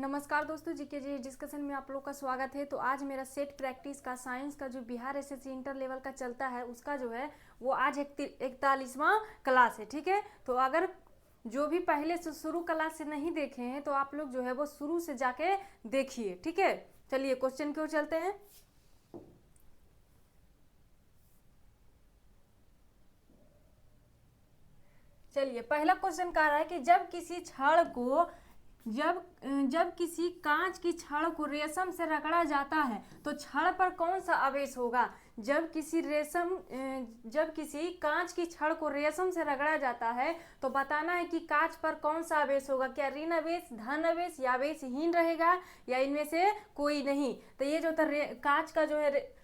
नमस्कार दोस्तों, जीके जी डिस्कशन में आप लोग का स्वागत है। तो आज मेरा सेट प्रैक्टिस का साइंस का जो बिहार एसएससी इंटर लेवल का चलता है उसका जो है वो आज 41वां क्लास है। ठीक है, तो अगर जो भी पहले से शुरू क्लास से नहीं देखे हैं तो आप लोग जो है वो शुरू से जाके देखिए। ठीक है, चलिए क्वेश्चन की ओर चलते हैं। चलिए, पहला क्वेश्चन कह रहा है कि जब किसी कांच की छड़ को रेशम से रगड़ा जाता है तो छड़ पर कौन सा आवेश होगा। जब किसी कांच की छड़ को रेशम से रगड़ा जाता है तो बताना है कि कांच पर कौन सा आवेश होगा। क्या ऋण आवेश, धन आवेश या आवेशहीन रहेगा या इनमें से कोई नहीं। तो ये जो कांच का जो है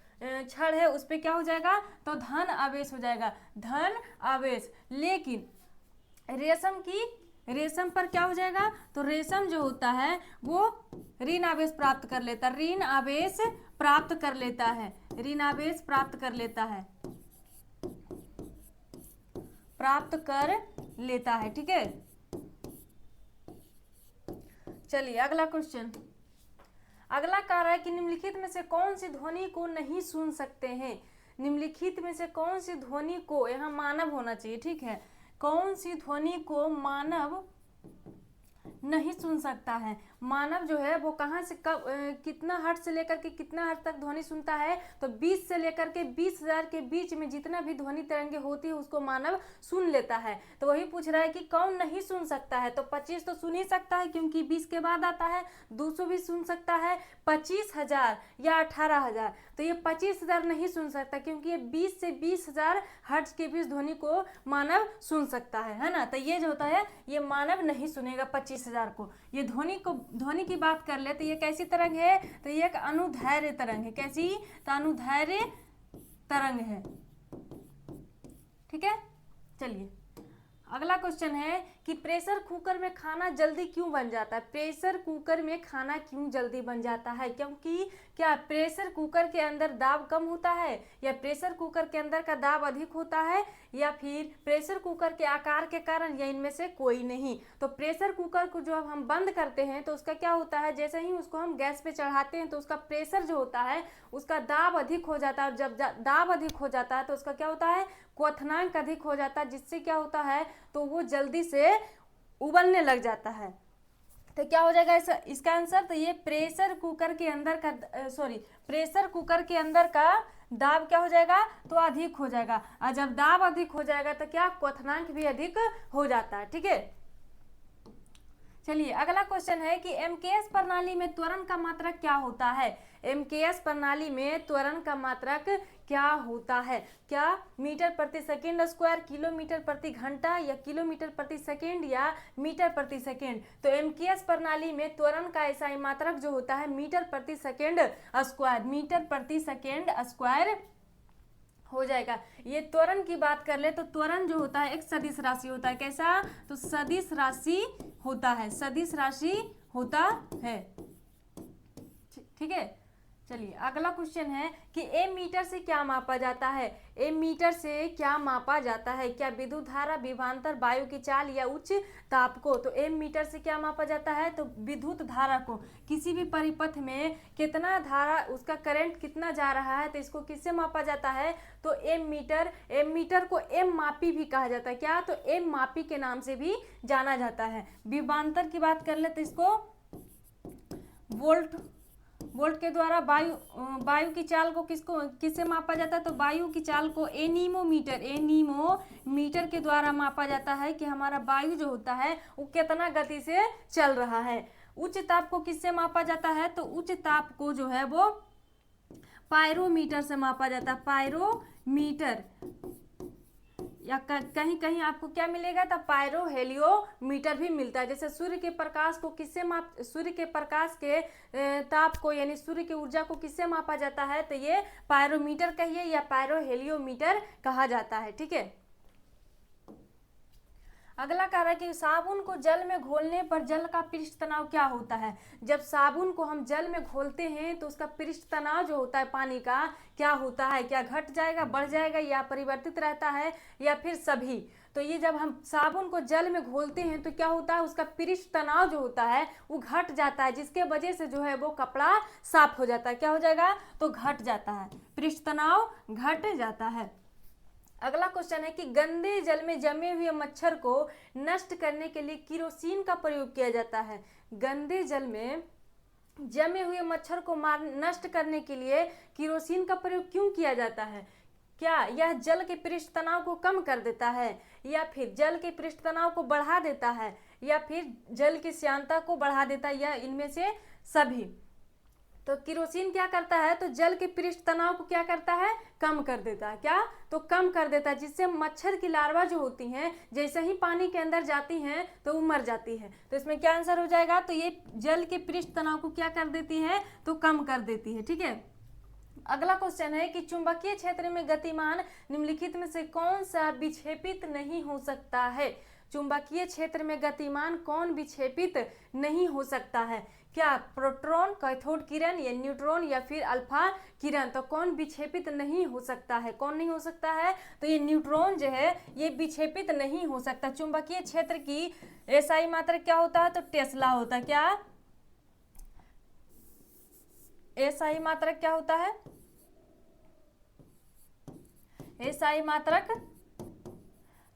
छड़ है उस पर क्या हो जाएगा, तो धन आवेश हो जाएगा, धन आवेश। लेकिन रेशम पर क्या हो जाएगा, तो रेशम जो होता है वो ऋण आवेश प्राप्त कर लेता है, ऋण आवेश प्राप्त कर लेता है, ऋण आवेश प्राप्त कर लेता है, प्राप्त कर लेता है। ठीक है, चलिए अगला क्वेश्चन। अगला कह रहा है कि निम्नलिखित में से कौन सी ध्वनि को नहीं सुन सकते हैं। निम्नलिखित में से कौन सी ध्वनि को, यहाँ मानव होना चाहिए, ठीक है, कौन सी ध्वनि को मानव नहीं सुन सकता है। मानव जो है वो कहाँ से कब कितना हर्ट्ज से लेकर के कितना हर्ट्ज तक ध्वनि सुनता है, तो 20 से लेकर के 20,000 के बीच में जितना भी ध्वनि तरंगे होती है उसको मानव सुन लेता है। तो वही पूछ रहा है कि कौन नहीं सुन सकता है। तो 25 तो सुन ही सकता है क्योंकि 20 के बाद आता है, 200 भी सुन सकता है, 25,000 या 18,000। तो ये 25,000 नहीं सुन सकता क्योंकि ये 20 से 20,000 हर्ट्ज के बीच ध्वनि को मानव सुन सकता है ना। तो ये जो होता है ये मानव नहीं सुनेगा 25,000 को। ये ध्वनि की बात कर ले तो ये कैसी तरंग है, तो ये एक अनुदैर्घ्य तरंग है। कैसी, तो अनुदैर्घ्य तरंग है। ठीक है, चलिए अगला क्वेश्चन है कि प्रेशर कुकर में खाना जल्दी क्यों बन जाता है। प्रेशर कुकर में खाना क्यों जल्दी बन जाता है, क्योंकि क्या प्रेशर कुकर के अंदर दाब कम होता है या प्रेशर कुकर के अंदर का दाब अधिक होता है या फिर प्रेशर कुकर के आकार के कारण या इनमें से कोई नहीं। तो प्रेशर कुकर को जो हम बंद करते हैं तो उसका क्या होता है, जैसे ही उसको हम गैस पे चढ़ाते हैं तो उसका प्रेशर जो होता है उसका दाब अधिक हो जाता है। और जब दाब अधिक हो जाता है तो उसका क्या होता है, क्वथनांक अधिक हो जाता है, जिससे क्या होता है तो वो जल्दी से उबलने लग जाता है। तो क्या हो जाएगा इसका आंसर, तो ये प्रेशर कुकर के अंदर का दाब क्या हो जाएगा, तो अधिक हो जाएगा। और जब दाब अधिक हो जाएगा तो क्या क्वथनांक भी अधिक हो जाता है। ठीक है, चलिए अगला क्वेश्चन है कि एमकेएस प्रणाली में त्वरण का मात्रक क्या होता है। एमकेएस प्रणाली में त्वरण का मात्रक क्या होता है। क्या मीटर प्रति सेकेंड स्क्वायर, किलोमीटर प्रति घंटा या किलोमीटर प्रति सेकेंड या मीटर प्रति सेकेंड। तो एमकेएस प्रणाली में त्वरण का ऐसा मात्रक जो होता है मीटर प्रति सेकेंड स्क्वायर, मीटर प्रति सेकेंड स्क्वायर हो जाएगा। ये त्वरण की बात कर ले तो त्वरण जो होता है एक सदिश राशि होता है। कैसा, तो सदिश राशि होता है, सदिश राशि होता है। ठीक है, चलिए अगला क्वेश्चन है कि एम मीटर से क्या मापा जाता है। एम मीटर से क्या मापा जाता है, क्या विद्युत धारा, विभवांतर, वायु की चाल या उच्च ताप को। तो एम मीटर से क्या मापा जाता है, तो विद्युत धारा को। किसी भी परिपथ में कितना धारा, उसका करंट कितना जा रहा है तो इसको किससे मापा जाता है, तो एम मीटर को एम मापी भी कहा जाता है। क्या, तो एम मापी के नाम से भी जाना जाता है। विभवांतर की बात कर ले तो इसको वोल्ट के द्वारा वायु की चाल को किससे मापा जाता है, तो वायु की चाल को एनीमोमीटर के द्वारा मापा जाता है कि हमारा वायु जो होता है वो कितना गति से चल रहा है। उच्च ताप को किससे मापा जाता है, तो उच्च ताप को जो है वो पायरोमीटर से मापा जाता है, पायरोमीटर। या कहीं कहीं आपको क्या मिलेगा, तो पायरो हेलियोमीटर भी मिलता है। जैसे सूर्य के प्रकाश को सूर्य के प्रकाश के ताप को यानी सूर्य की ऊर्जा को किससे मापा जाता है, तो ये पायरोमीटर कहिए या पायरो हेलियोमीटर कहा जाता है। ठीक है, अगला कार्य कि साबुन को जल में घोलने पर जल का पृष्ठ तनाव क्या होता है। जब साबुन को हम जल में घोलते हैं तो उसका पृष्ठ तनाव जो होता है पानी का क्या होता है, क्या घट जाएगा, बढ़ जाएगा, या परिवर्तित रहता है, या फिर सभी। तो ये जब हम साबुन को जल में घोलते हैं तो क्या होता है, उसका पृष्ठ तनाव जो होता है वो घट जाता है, जिसके वजह से जो है वो कपड़ा साफ हो जाता है। क्या हो जाएगा, तो घट जाता है, पृष्ठ तनाव घट जाता है। अगला क्वेश्चन है कि गंदे जल में जमे हुए मच्छर को नष्ट करने के लिए केरोसिन का प्रयोग किया जाता है। गंदे जल में जमे हुए मच्छर को नष्ट करने के लिए केरोसिन का प्रयोग क्यों किया जाता है। क्या यह जल के पृष्ठ तनाव को कम कर देता है, या फिर जल के पृष्ठ तनाव को बढ़ा देता है, या फिर जल की श्यानता को बढ़ा देता है, या इनमें से सभी। तो केरोसिन क्या करता है, तो जल के पृष्ठ तनाव को क्या करता है, कम कर देता है। क्या, तो कम कर देता है, जिससे मच्छर की लार्वा जो होती हैं जैसे ही पानी के अंदर जाती हैं तो वो मर जाती है। तो इसमें क्या आंसर हो जाएगा, तो ये जल के पृष्ठ तनाव को क्या कर देती है, तो कम कर देती है। ठीक है। अगला क्वेश्चन है कि चुंबकीय क्षेत्र में गतिमान निम्नलिखित में से कौन सा विक्षेपित नहीं हो सकता है। चुंबकीय क्षेत्र में गतिमान कौन विक्षेपित नहीं हो सकता है। क्या प्रोटॉन, कैथोड किरण, या न्यूट्रॉन, या फिर अल्फा किरण। तो कौन विक्षेपित नहीं हो सकता है, कौन नहीं हो सकता है, तो ये न्यूट्रॉन जो है ये विक्षेपित नहीं हो सकता। चुंबकीय क्षेत्र की एसआई मात्रक क्या होता है, तो टेस्ला होता है। क्या एसआई मात्रक क्या होता है, एसआई मात्रक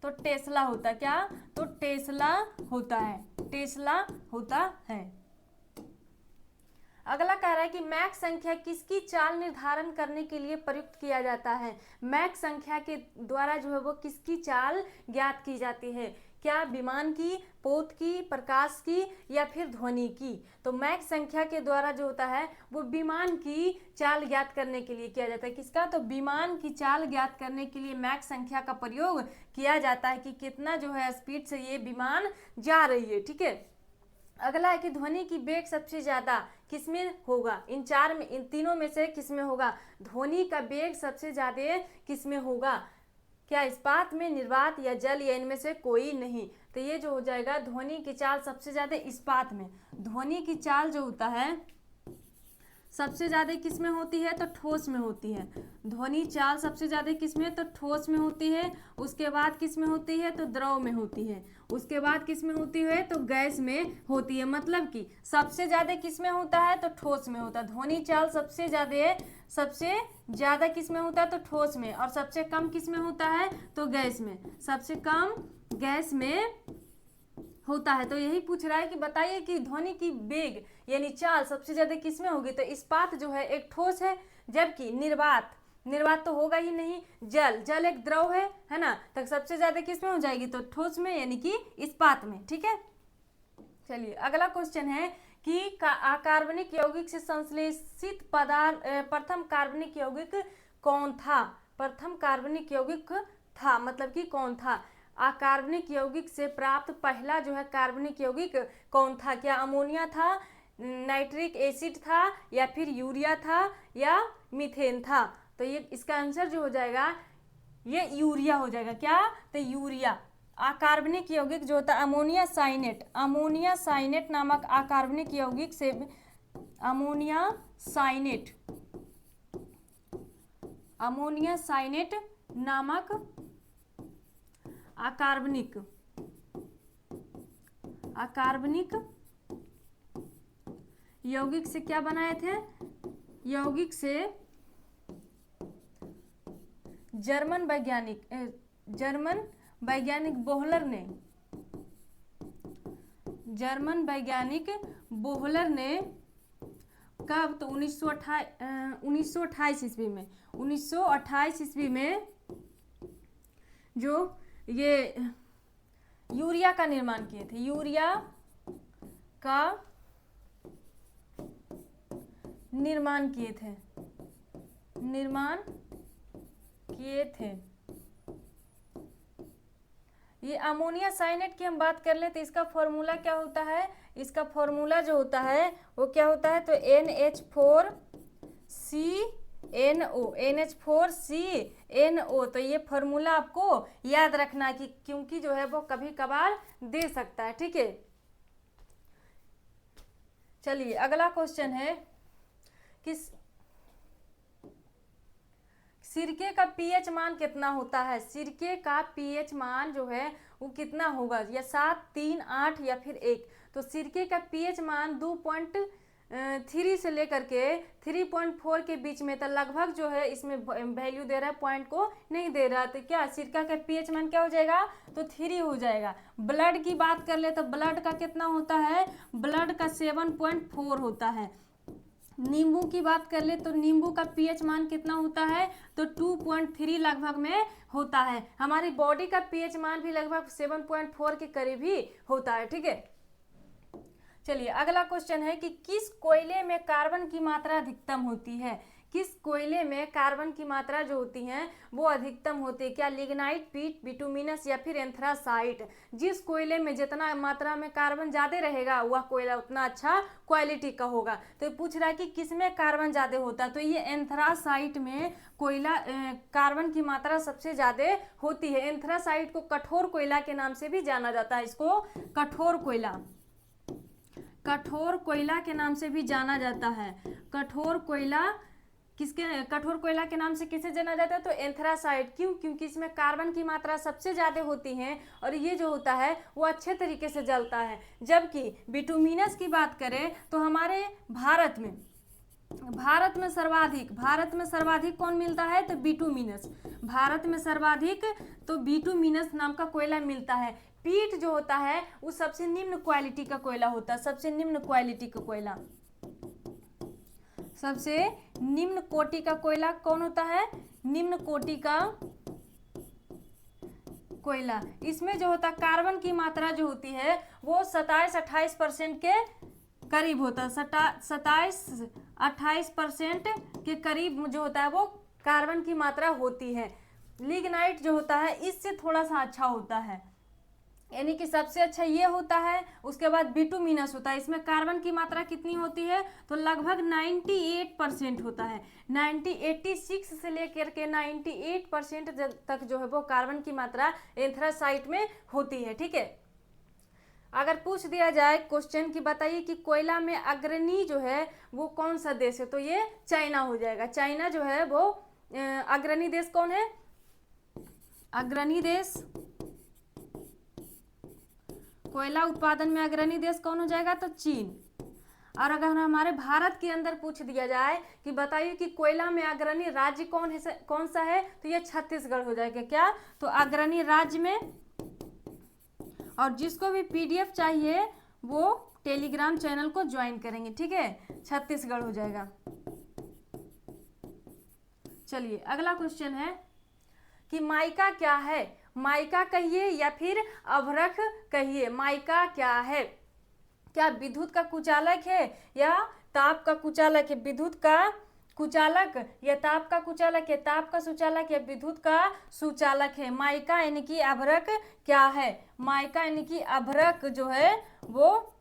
तो टेस्ला होता है। क्या, तो टेस्ला होता है, टेस्ला होता है। अगला कह रहा है कि मैक संख्या किसकी चाल निर्धारण करने के लिए प्रयुक्त किया जाता है। मैक संख्या के द्वारा जो है वो किसकी चाल ज्ञात की जाती है। क्या विमान की, पोत की, प्रकाश की, या फिर ध्वनि की। तो मैक संख्या के द्वारा जो होता है वो विमान की चाल ज्ञात करने के लिए किया जाता है। किसका, तो विमान की चाल ज्ञात करने के लिए मैक संख्या का प्रयोग किया जाता है कि कितना जो है स्पीड से ये विमान जा रही है। ठीक है। अगला है कि ध्वनि की वेग सबसे ज्यादा किसमें होगा। इन चार में, इन तीनों में से किसमें होगा, ध्वनि का वेग सबसे ज्यादा किसमें होगा। क्या इस्पात में, निर्वात, या जल, या इनमें से कोई नहीं। तो ये जो हो जाएगा ध्वनि की चाल सबसे ज्यादा इस्पात में। ध्वनि की चाल जो होता है सबसे ज्यादा किस में होती है, तो ठोस में होती है। ध्वनि चाल सबसे ज्यादा किस में, तो ठोस में होती है। उसके बाद किस में होती है, तो द्रव में होती है। उसके बाद किस में होती है, तो गैस में होती है। मतलब कि सबसे ज्यादा किस में होता है, तो ठोस में होता है। ध्वनि चाल सबसे ज्यादा किस में होता है, तो ठोस में, और सबसे कम किस में होता है, तो गैस में। सबसे कम गैस में होता है। तो यही पूछ रहा है कि बताइए कि ध्वनि की वेग यानी चाल सबसे ज्यादा किस में होगी। तो इस्पात जो है एक ठोस है, जबकि निर्वात तो होगा ही नहीं। जल एक द्रव है ना। तो सबसे ज्यादा किस में हो जाएगी, तो ठोस में यानी कि इस्पात में। ठीक है। चलिए अगला क्वेश्चन है कि अकार्बनिक यौगिक से संश्लेषित पदार्थ प्रथम कार्बनिक यौगिक कौन था। प्रथम कार्बनिक यौगिक था मतलब कि कौन था। अकार्बनिक यौगिक से प्राप्त पहला जो है कार्बनिक यौगिक कौन था। क्या अमोनिया था, नाइट्रिक एसिड था, या फिर यूरिया था, या मीथेन था। तो ये इसका आंसर जो हो जाएगा ये यूरिया हो जाएगा। क्या, तो यूरिया। अकार्बनिक यौगिक जो होता है अमोनिया साइनेट नामक अकार्बनिक यौगिक से अमोनिया साइनेट नामक अकार्बनिक यौगिक से क्या बनाए थे। यौगिक से जर्मन वैज्ञानिक बोहलर ने कब, तो 1928 ईस्वी में। 1928 ईस्वी में जो ये यूरिया का निर्माण किए थे। यूरिया का निर्माण किए थे। ये अमोनिया साइनेट की हम बात कर ले तो इसका फॉर्मूला क्या होता है। इसका फॉर्मूला जो होता है वो क्या होता है, तो NH4 NO, NH4CNO। तो ये फॉर्मूला आपको याद रखना कि क्योंकि जो है वो कभी कभार दे सकता है, ठीक है। चलिए अगला क्वेश्चन है कि सिरके का पीएच मान कितना होता है। सिरके का पीएच मान जो है वो कितना होगा, या 7, 3, 8 या फिर 1। तो सिरके का पीएच मान 2.3 से लेकर के 3.4 के बीच में। तो लगभग जो है इसमें वैल्यू दे रहा है, पॉइंट को नहीं दे रहा। तो क्या सिरका का पीएच मान क्या हो जाएगा, तो 3 हो जाएगा। ब्लड की बात कर ले तो ब्लड का कितना होता है, ब्लड का 7.4 होता है। नींबू की बात कर ले तो नींबू का पीएच मान कितना होता है, तो 2.3 लगभग में होता है। हमारी बॉडी का पीएच मान भी लगभग 7.4 के करीब ही होता है, ठीक है। चलिए अगला क्वेश्चन है कि किस कोयले में कार्बन की मात्रा अधिकतम होती है। किस कोयले में कार्बन की मात्रा जो होती है वो अधिकतम होती है। क्या लिग्नाइट, पीट, बिटुमिनस या फिर एंथ्रासाइट। जिस कोयले में जितना मात्रा में कार्बन ज़्यादा रहेगा वह कोयला उतना अच्छा क्वालिटी का होगा। तो पूछ रहा है कि किस में कार्बन ज़्यादा होता है, तो ये एंथ्रासाइट में कोयला कार्बन की मात्रा सबसे ज़्यादा होती है। एंथ्रासाइट को कठोर कोयला के नाम से भी जाना जाता है। इसको कठोर कोयला, कठोर कोयला के नाम से भी जाना जाता है। कठोर कोयला कठोर कोयला के नाम से किसे जाना जाता है, तो एंथ्रासाइट। क्यों, क्योंकि इसमें कार्बन की मात्रा सबसे ज़्यादा होती है और ये जो होता है वो अच्छे तरीके से जलता है। जबकि बिटुमिनस की बात करें तो हमारे भारत में सर्वाधिक कौन मिलता है, तो बिटुमिनस। भारत में सर्वाधिक तो बिटुमिनस नाम का कोयला मिलता है। पीट जो होता है वो सबसे निम्न क्वालिटी का कोयला होता है। सबसे निम्न क्वालिटी का कोयला, सबसे निम्न कोटि का कोयला कौन होता है, निम्न कोटि का कोयला। इसमें जो होता है कार्बन की मात्रा जो होती है वो 27-28% के करीब होता है। 27-28% के करीब जो होता है वो कार्बन की मात्रा होती है। लिग्नाइट जो होता है इससे थोड़ा सा अच्छा होता है, यानी कि सबसे अच्छा ये होता है। उसके बाद बिटुमिनस होता है, इसमें कार्बन की मात्रा कितनी होती है, तो लगभग 98% होता है। 86 से लेकर के 98% तक जो है वो कार्बन की मात्रा एंथ्रासाइट में होती है, ठीक है। अगर पूछ दिया जाए क्वेश्चन की बताइए कि कोयला में अग्रणी जो है वो कौन सा देश है, तो ये चाइना हो जाएगा। चाइना जो है वो अग्रणी देश कौन है, अग्रणी देश कोयला उत्पादन में अग्रणी देश कौन हो जाएगा, तो चीन। और अगर हमारे भारत के अंदर पूछ दिया जाए कि बताइए कि कोयला में अग्रणी राज्य कौन सा है, तो ये छत्तीसगढ़ हो जाएगा। क्या, तो अग्रणी राज्य में। और जिसको भी PDF चाहिए वो टेलीग्राम चैनल को ज्वाइन करेंगे, ठीक है। छत्तीसगढ़ हो जाएगा। चलिए अगला क्वेश्चन है कि माइका क्या है। माइका कहिए या फिर अभ्रक कहिए, माइका क्या है। क्या विद्युत का कुचालक है या ताप का कुचालक है। विद्युत का कुचालक या ताप का कुचालक है, ताप का सुचालक या विद्युत का सुचालक है। माइका यानी कि अभ्रक क्या है, माइका यानी कि अभ्रक जो है वो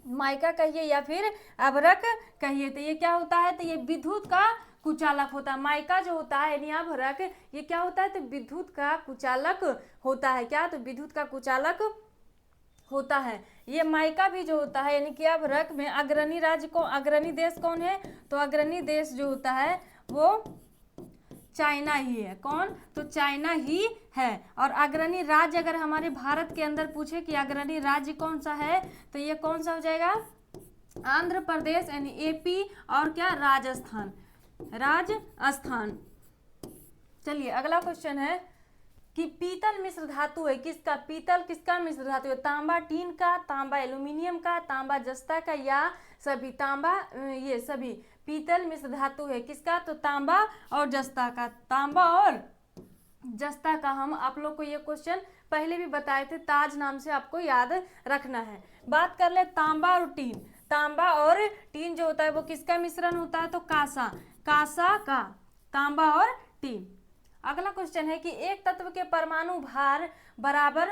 माइका कहिए या फिर अभ्रक कहिए। तो ये क्या होता है, तो ये विद्युत का कुचालक होता है। माइका जो होता है यानी अभ्रक, ये क्या होता है, तो विद्युत का कुचालक होता है। क्या, तो विद्युत का कुचालक होता है। ये माइका भी जो होता है यानी कि अभ्रक में अग्रणी राज्य को अग्रणी देश कौन है, तो अग्रणी देश जो होता है वो चाइना ही है। कौन, तो चाइना ही है। और अग्रणी राज्य अगर हमारे भारत के अंदर पूछे कि अग्रणी राज्य कौन सा है, तो ये कौन सा हो जाएगा, आंध्र प्रदेश यानी AP और क्या, राजस्थान। चलिए अगला क्वेश्चन है कि पीतल मिश्र धातु है किसका। पीतल किसका मिश्र धातु है, तांबा टीन का, तांबा एल्यूमिनियम का, तांबा जस्ता का या सभी। तांबा ये सभी पीतल मिश्र धातु है किसका, तो तांबा और जस्ता का। तांबा और जस्ता का हम आप लोग को ये क्वेश्चन पहले भी बताए थे, ताज नाम से आपको याद रखना है। बात कर ले तांबा और टीन। तांबा और टीन जो होता है वो किसका मिश्रण होता है, तो कांसा का। तांबा और टीन। अगला क्वेश्चन है कि एक तत्व के परमाणु भार बराबर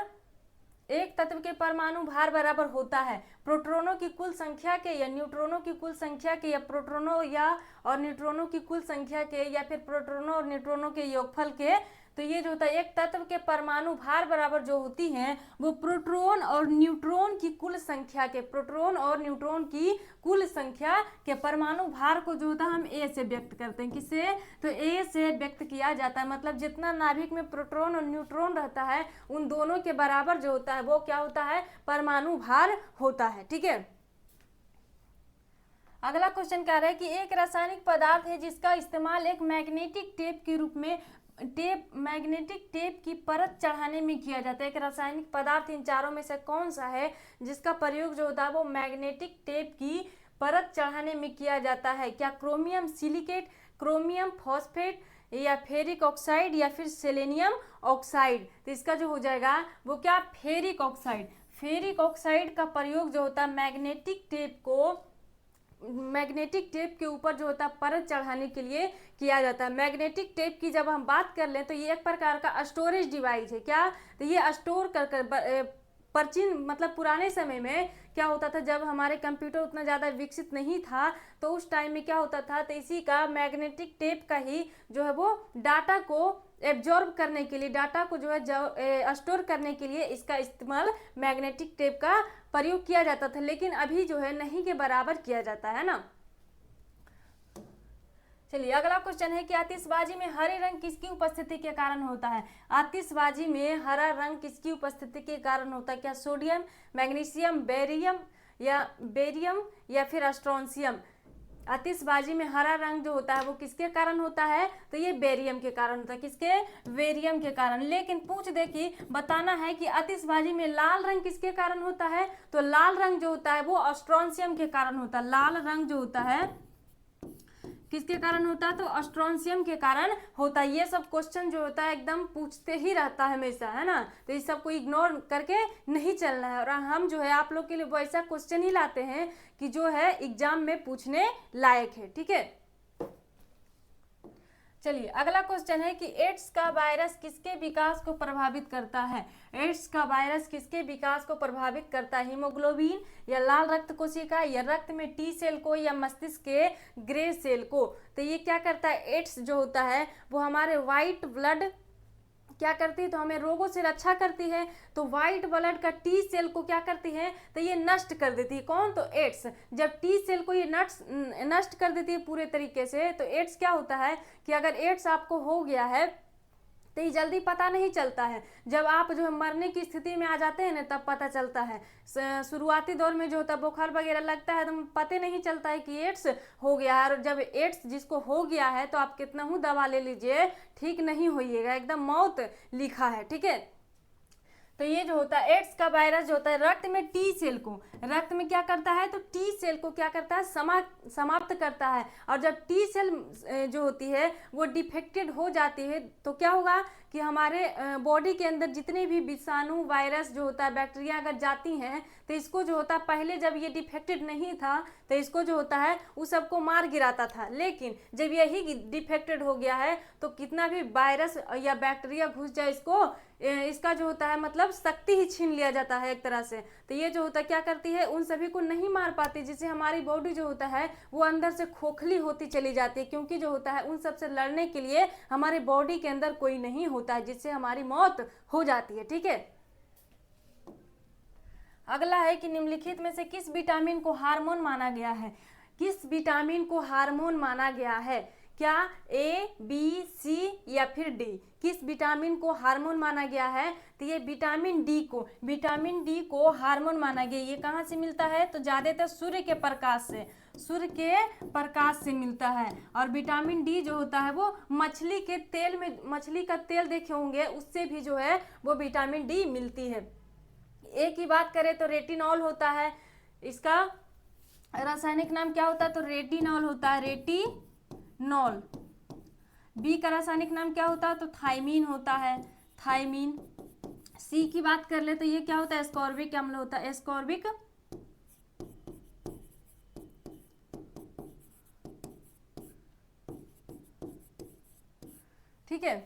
एक तत्व के परमाणु भार बराबर होता है प्रोटॉनों की कुल संख्या के या न्यूट्रॉनों की कुल संख्या के या प्रोटॉनों या और न्यूट्रॉनों की कुल संख्या के या फिर प्रोटॉनों और न्यूट्रॉनों के योगफल के। तो ये जो होता है एक तत्व के परमाणु भार बराबर जो होती हैं वो प्रोटॉन और न्यूट्रॉन की कुल संख्या के, प्रोटॉन और न्यूट्रॉन की कुल संख्या के परमाणु भार को जो होता है हम ए से व्यक्त करते हैं। किससे? तो ए से व्यक्त किया जाता है, मतलब जितना नाभिक में प्रोटॉन और न्यूट्रॉन रहता है उन दोनों के बराबर जो होता है वो क्या होता है? परमाणु भार होता है। ठीक है, अगला क्वेश्चन कह रहा है कि एक रासायनिक पदार्थ है जिसका इस्तेमाल एक मैग्नेटिक टेप के रूप में मैग्नेटिक टेप की परत चढ़ाने में किया जाता है। एक रासायनिक पदार्थ इन चारों में से कौन सा है जिसका प्रयोग जो होता है वो मैग्नेटिक टेप की परत चढ़ाने में किया जाता है? क्या क्रोमियम सिलिकेट, क्रोमियम फॉस्फेट या फेरिक ऑक्साइड या फिर सेलेनियम ऑक्साइड? तो इसका जो हो जाएगा वो क्या? Ferric oxide. फेरिक ऑक्साइड का प्रयोग जो होता है मैग्नेटिक टेप के ऊपर जो होता है परत चढ़ाने के लिए किया जाता है। मैग्नेटिक टेप की जब हम बात कर लें तो ये एक प्रकार का स्टोरेज डिवाइस है। क्या? तो ये स्टोर कर प्राचीन मतलब पुराने समय में क्या होता था, जब हमारे कंप्यूटर उतना ज़्यादा विकसित नहीं था तो उस टाइम में क्या होता था, तो इसी का मैग्नेटिक टेप का ही जो है वो डाटा को एब्जॉर्ब करने के लिए, डाटा को जो है स्टोर करने के लिए इसका इस्तेमाल मैग्नेटिक टेप का प्रयोग किया जाता था, लेकिन अभी जो है नहीं के बराबर किया जाता है ना। चलिए अगला क्वेश्चन है कि आतिशबाजी में हरे रंग किसकी उपस्थिति के कारण होता है? आतिशबाजी में हरा रंग किसकी उपस्थिति के कारण होता है? क्या सोडियम, मैग्नीशियम, बेरियम या फिर स्ट्रोंशियम? आतिशबाजी में हरा रंग जो होता है वो किसके कारण होता है? तो ये बेरियम के कारण होता है। किसके? बेरियम के कारण। लेकिन पूछ दे कि बताना है कि आतिशबाजी में लाल रंग किसके कारण होता है? तो लाल रंग जो होता है वो स्ट्रोंशियम के कारण होता है। लाल रंग जो होता है किसके कारण होता है? तो स्ट्रोंशियम के कारण होता है। ये सब क्वेश्चन जो होता है एकदम पूछते ही रहता है हमेशा, है ना, तो इस सब को इग्नोर करके नहीं चलना है। और हम जो है आप लोग के लिए वैसा क्वेश्चन ही लाते हैं कि जो है एग्जाम में पूछने लायक है। ठीक है, चलिए अगला क्वेश्चन है कि एड्स का वायरस किसके विकास को प्रभावित करता है? एड्स का वायरस किसके विकास को प्रभावित करता है? हीमोग्लोबिन या लाल रक्त कोशिका या रक्त में टी सेल को या मस्तिष्क के ग्रे सेल को? तो ये क्या करता है, एड्स जो होता है वो हमारे वाइट ब्लड क्या करती है, तो हमें रोगों से रक्षा करती है। तो वाइट ब्लड का टी सेल को क्या करती है, तो ये नष्ट कर देती है। कौन? तो एड्स। जब टी सेल को ये नष्ट कर देती है पूरे तरीके से, तो एड्स क्या होता है कि अगर एड्स आपको हो गया है तो ये जल्दी पता नहीं चलता है। जब आप जो है मरने की स्थिति में आ जाते हैं ना तब पता चलता है। शुरुआती दौर में जो होता है बुखार वगैरह लगता है तो पता नहीं चलता है कि एड्स हो गया है। और जब एड्स जिसको हो गया है तो आप कितना ही दवा ले लीजिए ठीक नहीं होइएगा, एकदम मौत लिखा है। ठीक है, तो ये जो होता है एड्स का वायरस जो होता है रक्त में टी सेल को, रक्त में क्या करता है, तो टी सेल को क्या करता है, समाप्त करता है। और जब टी सेल जो होती है वो डिफेक्टेड हो जाती है तो क्या होगा कि हमारे बॉडी के अंदर जितने भी विषाणु, वायरस जो होता है, बैक्टीरिया अगर जाती हैं तो इसको जो होता है पहले जब ये डिफेक्टेड नहीं था तो इसको जो होता है उस सबको मार गिराता था। लेकिन जब यही डिफेक्टेड हो गया है तो कितना भी वायरस या बैक्टीरिया घुस जाए इसका जो होता है मतलब शक्ति ही छीन लिया जाता है एक तरह से। तो ये जो होता है क्या करती है, उन सभी को नहीं मार पाती, जिससे हमारी बॉडी जो होता है वो अंदर से खोखली होती चली जाती है, क्योंकि जो होता है उन सब से लड़ने के लिए हमारे बॉडी के अंदर कोई नहीं होता है, जिससे हमारी मौत हो जाती है। ठीक है, अगला है कि निम्नलिखित में से किस विटामिन को हार्मोन माना गया है? किस विटामिन को हार्मोन माना गया है? क्या ए, बी, सी या फिर डी? किस विटामिन को हार्मोन माना गया है? तो ये विटामिन डी को हार्मोन माना गया। ये कहाँ से मिलता है? तो ज्यादातर सूर्य के प्रकाश से मिलता है। और विटामिन डी जो होता है वो मछली के तेल में, मछली का तेल देखे होंगे उससे भी जो है वो विटामिन डी मिलती है। ए की बात करें तो रेटिनॉल होता है, इसका रासायनिक नाम क्या होता है? तो रेटिनॉल होता है, रेटिनॉल। बी का रासायनिक नाम क्या होता है? तो थायमीन होता है, थायमीन। सी की बात कर ले तो ये क्या होता है? एस्कॉर्बिक अम्ल होता है, एस्कॉर्बिक। ठीक है,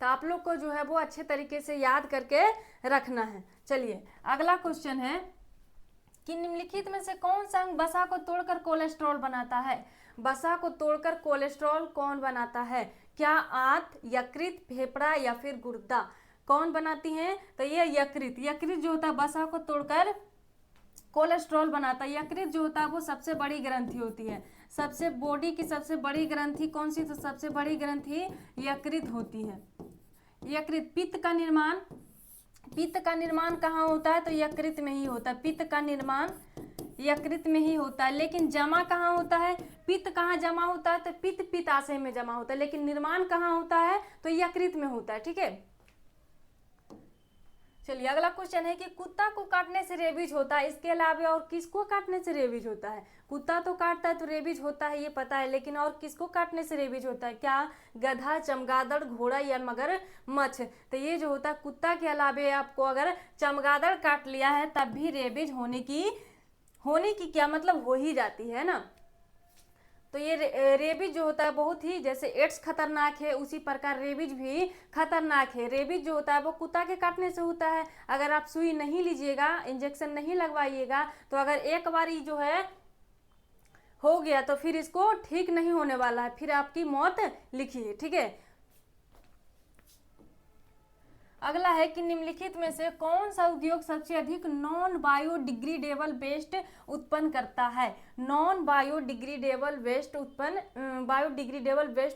तो आप लोग को जो है वो अच्छे तरीके से याद करके रखना है। चलिए अगला क्वेश्चन है कि निम्नलिखित में से कौन सा अंग वसा को तोड़कर कोलेस्ट्रॉल बनाता है? वसा को तोड़कर कोलेस्ट्रॉल कौन बनाता है? क्या आंत, यकृत, फेफड़ा या फिर गुर्दा? कौन बनाती हैं? तो ये यकृत। यकृत जो होता है वसा को तोड़कर कोलेस्ट्रॉल बनाता है। यकृत जो होता है वो सबसे बड़ी ग्रंथि होती है। सबसे बॉडी की सबसे बड़ी ग्रंथि कौन सी? तो सबसे बड़ी ग्रंथि यकृत होती है। यकृत। पित्त का निर्माण कहाँ होता है? तो यकृत में ही होता है। पित्त का निर्माण यकृत में ही होता है। लेकिन जमा कहाँ होता है? पित्त कहाँ जमा होता है? तो पित्त पित्ताशय में जमा होता है। लेकिन निर्माण कहाँ होता है? तो यकृत में होता है। ठीक है। चलिए अगला क्वेश्चन है कि कुत्ता को काटने से रेबीज होता है, इसके अलावा और किसको काटने से रेबीज होता है? कुत्ता तो काटता है तो रेबीज होता है, ये पता है, लेकिन और किसको काटने से रेबीज होता है? क्या गधा, चमगादड़, घोड़ा या मगरमच्छ? तो ये जो होता है कुत्ता के अलावा आपको अगर चमगादड़ काट लिया है तब भी रेबीज होने की क्या मतलब हो ही जाती है ना। तो ये रेबीज जो होता है बहुत ही, जैसे एड्स खतरनाक है उसी प्रकार रेबीज भी खतरनाक है। रेबीज जो होता है वो कुत्ता के काटने से होता है। अगर आप सुई नहीं लीजिएगा, इंजेक्शन नहीं लगवाइएगा, तो अगर एक बार जो है हो गया तो फिर इसको ठीक नहीं होने वाला है, फिर आपकी मौत लिखी है। ठीक है। अगला है कि निम्नलिखित में से कौन सा उद्योग सबसे अधिक नॉन बायोडिग्रेडेबल वेस्ट उत्पन्न करता है? नॉन बायोडिग्रेडेबल वेस्ट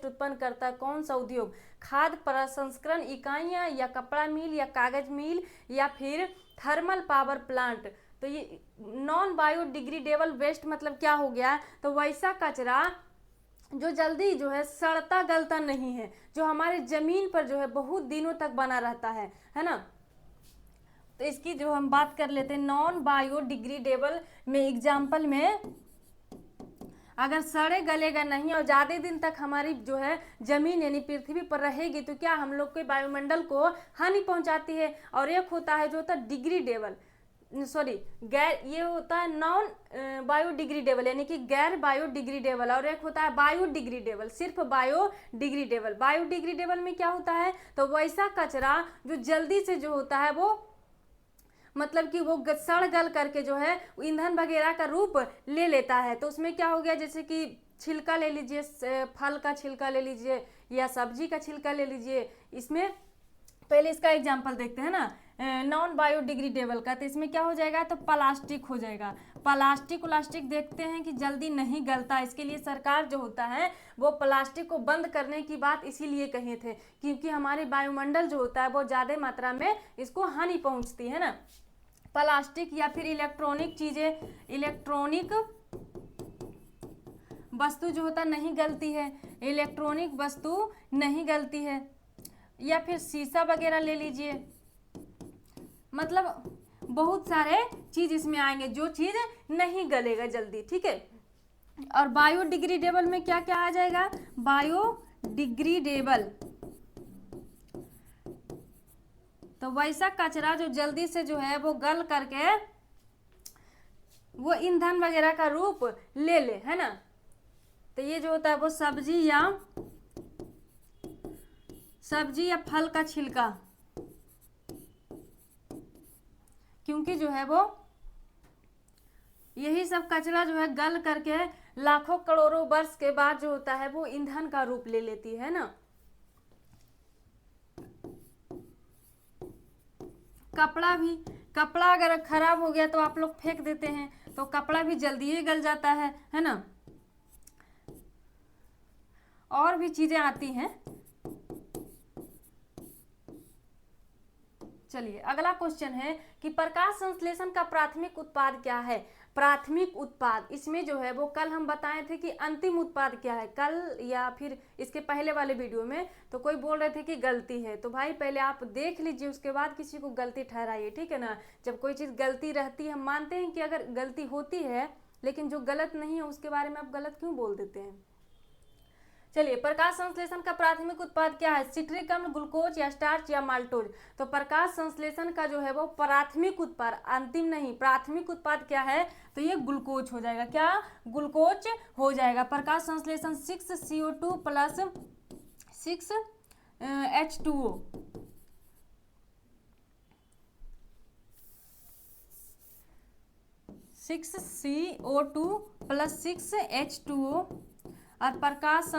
उत्पन्न करता है कौन सा उद्योग? खाद्य प्रसंस्करण इकाइयां या कपड़ा मिल या कागज मिल या फिर थर्मल पावर प्लांट? तो ये नॉन बायोडिग्रेडेबल वेस्ट मतलब क्या हो गया? तो वैसा कचरा जो जल्दी जो है सड़ता गलता नहीं है, जो हमारे जमीन पर जो है बहुत दिनों तक बना रहता है ना। तो इसकी जो हम बात कर लेते हैं नॉन बायोडिग्रेडेबल में, एग्जाम्पल में अगर सड़े गलेगा नहीं और ज़्यादा दिन तक हमारी जो है जमीन यानी पृथ्वी पर रहेगी तो क्या हम लोग के वायुमंडल को हानि पहुंचाती है। और एक होता है जो होता है डिग्रेडेबल, ये होता है नॉन बायोडिग्रेडेबल यानी कि गैर बायोडिग्रेडेबल, और एक होता है बायोडिग्रेडेबल, सिर्फ बायोडिग्रेडेबल। बायोडिग्रेडेबल में क्या होता है? तो वैसा कचरा जो जल्दी से जो होता है वो मतलब कि वो सड़ गल करके जो है ईंधन वगैरह का रूप ले लेता है। तो उसमें क्या हो गया, जैसे कि छिलका ले लीजिए, फल का छिलका ले लीजिए या सब्जी का छिलका ले लीजिए। इसमें पहले इसका एग्जाम्पल देखते हैं ना नॉन बायोडिग्रेडेबल का। तो इसमें क्या हो जाएगा? तो प्लास्टिक हो जाएगा। प्लास्टिक देखते हैं कि जल्दी नहीं गलता, इसके लिए सरकार जो होता है वो प्लास्टिक को बंद करने की बात इसीलिए कहे थे क्योंकि हमारे वायुमंडल जो होता है वो ज़्यादा मात्रा में इसको हानि पहुंचती है ना। प्लास्टिक या फिर इलेक्ट्रॉनिक चीज़ें, इलेक्ट्रॉनिक वस्तु जो होता नहीं गलती है, इलेक्ट्रॉनिक वस्तु नहीं गलती है। या फिर शीशा वगैरह ले लीजिए, मतलब बहुत सारे चीज इसमें आएंगे जो चीज नहीं गलेगा जल्दी। ठीक है। और बायोडिग्रेडेबल में क्या क्या आ जाएगा? बायोडिग्रेडेबल तो वैसा कचरा जो जल्दी से जो है वो गल करके वो ईंधन वगैरह का रूप ले ले, है ना। तो ये जो होता है वो सब्जी या फल का छिलका, क्योंकि जो है वो यही सब कचरा जो है गल करके लाखों करोड़ों वर्ष के बाद जो होता है वो ईंधन का रूप ले लेती है ना। कपड़ा अगर खराब हो गया तो आप लोग फेंक देते हैं, तो कपड़ा भी जल्दी ही गल जाता है ना। और भी चीजें आती हैं। चलिए अगला क्वेश्चन है कि प्रकाश संश्लेषण का प्राथमिक उत्पाद क्या है? प्राथमिक उत्पाद इसमें जो है वो कल हम बताए थे कि अंतिम उत्पाद क्या है, कल या फिर इसके पहले वाले वीडियो में। तो कोई बोल रहे थे कि गलती है, तो भाई पहले आप देख लीजिए उसके बाद किसी को गलती ठहराइए, ठीक है ना। जब कोई चीज़ गलती रहती है, हम मानते हैं कि अगर गलती होती है लेकिन जो गलत नहीं है उसके बारे में आप गलत क्यों बोल देते हैं। चलिए प्रकाश संश्लेषण का प्राथमिक उत्पाद क्या है? सिट्रिक अम्ल, ग्लूकोज या स्टार्च या माल्टोज? तो प्रकाश संश्लेषण का जो है वो प्राथमिक उत्पाद, अंतिम नहीं, प्राथमिक उत्पाद क्या है? तो ये ग्लूकोज हो जाएगा। क्या? ग्लूकोज हो जाएगा। प्रकाश संश्लेषण 6CO2 + 6 H2O, 6CO2 plus 6H2O, और प्रकाश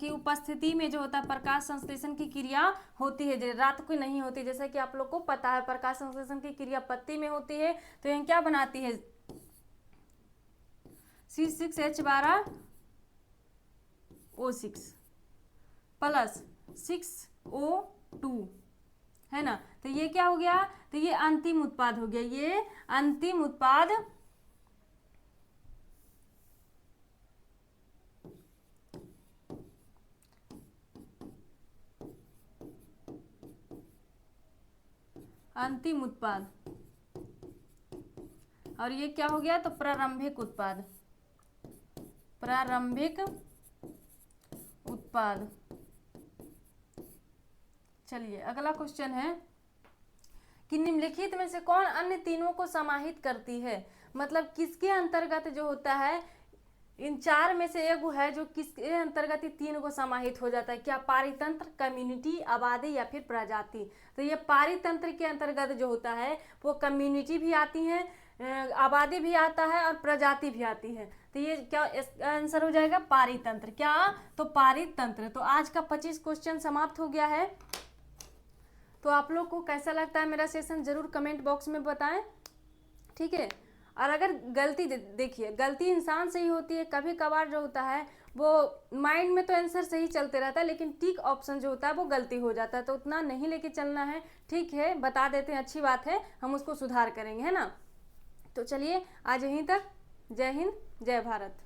की उपस्थिति में जो होता है प्रकाश संश्लेषण की क्रिया होती है, रात को नहीं होती। जैसा कि आप लोग को पता है प्रकाश संश्लेषण की क्रिया पत्ती में होती है, तो यह क्या बनाती है, C6H12O6 प्लस 6O2, है ना। तो ये क्या हो गया, तो ये अंतिम उत्पाद हो गया, ये अंतिम उत्पाद अंतिम उत्पाद, और ये क्या हो गया, तो प्रारंभिक उत्पाद, प्रारंभिक उत्पाद। चलिए अगला क्वेश्चन है कि निम्नलिखित में से कौन अन्य तीनों को समाहित करती है। मतलब किसके अंतर्गत जो होता है, इन चार में से एक है जो किसके अंतर्गत ये तीन को समाहित हो जाता है, क्या पारितंत्र, कम्युनिटी, आबादी या फिर प्रजाति। तो ये पारितंत्र के अंतर्गत जो होता है वो कम्युनिटी भी आती है, आबादी भी आता है और प्रजाति भी आती है। तो ये क्या आंसर हो जाएगा, पारितंत्र। क्या, तो पारितंत्र। तो आज का 25 क्वेश्चन समाप्त हो गया है। तो आप लोग को कैसा लगता है मेरा सेशन जरूर कमेंट बॉक्स में बताएं, ठीक है। और अगर गलती देखिए, गलती इंसान से ही होती है, कभी कभार जो होता है वो माइंड में तो आंसर सही चलते रहता है लेकिन टिक ऑप्शन जो होता है वो गलती हो जाता है, तो उतना नहीं लेके चलना है, ठीक है। बता देते हैं, अच्छी बात है, हम उसको सुधार करेंगे, है ना। तो चलिए आज यहीं तक। जय हिंद, जय भारत।